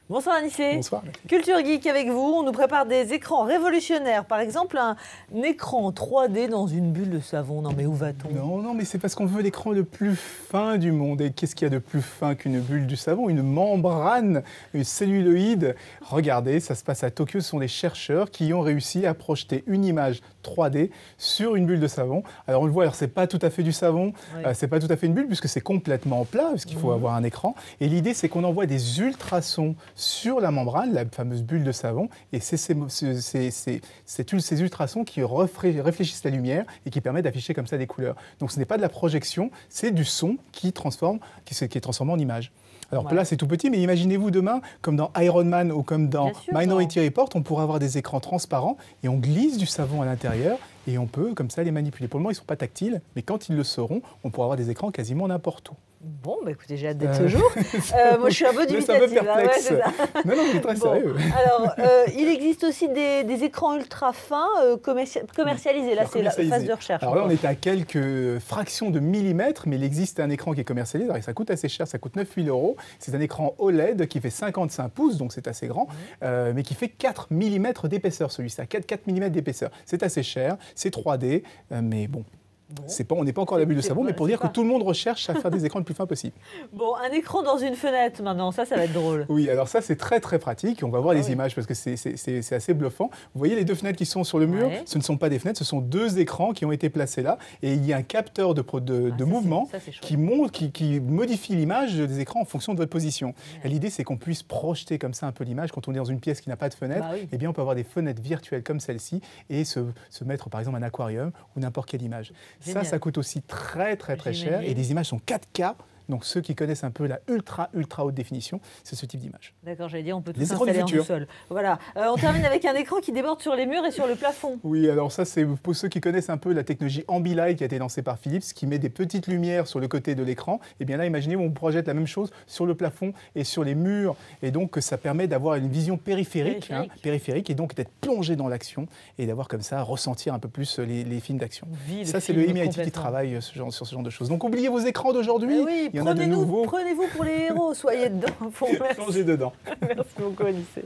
Bonsoir Anissé. Bonsoir. Culture Geek avec vous, on nous prépare des écrans révolutionnaires. Par exemple, un écran 3D dans une bulle de savon. Non mais où va-t-on? Non, mais c'est parce qu'on veut l'écran le plus fin du monde. Et qu'est-ce qu'il y a de plus fin qu'une bulle du savon? Une membrane, une celluloïde. Regardez, ça se passe à Tokyo. Ce sont des chercheurs qui ont réussi à projeter une image 3D sur une bulle de savon. Alors on le voit, alors c'est pas tout à fait du savon, Oui. c'est pas tout à fait une bulle puisque c'est complètement plat, puisqu'il faut avoir un écran. Et l'idée, c'est qu'on envoie des ultrasons sur la membrane, la fameuse bulle de savon, et c'est ces ultrasons qui réfléchissent la lumière et qui permettent d'afficher comme ça des couleurs. Donc ce n'est pas de la projection, c'est du son qui est transformé en image. Alors Voilà. là, c'est tout petit, mais imaginez-vous demain, comme dans Iron Man ou comme dans Minority Report, on pourra avoir des écrans transparents et on glisse du savon à l'intérieur et on peut comme ça les manipuler. Pour le moment, ils ne sont pas tactiles, mais quand ils le seront, on pourra avoir des écrans quasiment n'importe où. Bon, bah écoutez, j'ai hâte d'être ce jour. Moi, je suis un peu dubitative. C'est un peu perplexe. Ouais, Non, mais très sérieux. Alors, il existe aussi des écrans ultra fins commercialisés. Là, c'est la phase de recherche. Alors là, on est à quelques fractions de millimètres, mais il existe un écran qui est commercialisé. Alors, ça coûte assez cher, ça coûte 9 000 €. C'est un écran OLED qui fait 55 pouces, donc c'est assez grand, mais qui fait 4 mm d'épaisseur, celui-ci, 4 mm d'épaisseur. C'est assez cher, c'est 3D, mais bon. On n'est pas encore à la bulle de savon, mais pour dire que tout le monde recherche à faire des écrans le plus fins possible. Bon, un écran dans une fenêtre maintenant, ça va être drôle. Oui, alors ça, c'est très très pratique. On va voir les images parce que c'est assez bluffant. Vous voyez les deux fenêtres qui sont sur le mur? Ce ne sont pas des fenêtres, ce sont deux écrans qui ont été placés là. Et il y a un capteur de mouvement qui modifie l'image des écrans en fonction de votre position. Et l'idée, c'est qu'on puisse projeter comme ça un peu l'image. Quand on est dans une pièce qui n'a pas de fenêtre, eh bien, on peut avoir des fenêtres virtuelles comme celle-ci et se mettre par exemple un aquarium ou n'importe quelle image. Ça coûte aussi très cher et les images sont 4K. Donc ceux qui connaissent un peu la ultra haute définition, c'est ce type d'image. D'accord, j'allais dire, on peut tout installer en tout-seul. Voilà. On termine avec un écran qui déborde sur les murs et sur le plafond. Oui, alors ça, c'est pour ceux qui connaissent un peu la technologie Ambilight qui a été lancée par Philips, qui met des petites lumières sur le côté de l'écran. Et bien là, imaginez, on projette la même chose sur le plafond et sur les murs. Et donc, ça permet d'avoir une vision périphérique et donc d'être plongé dans l'action et d'avoir comme ça, ressentir un peu plus les films d'action. Ça, c'est le MIT qui travaille sur ce genre de choses. Donc, oubliez vos écrans d'aujourd'hui. Prenez-vous pour les héros, soyez dedans. Plongez dedans. Merci beaucoup, Anissé.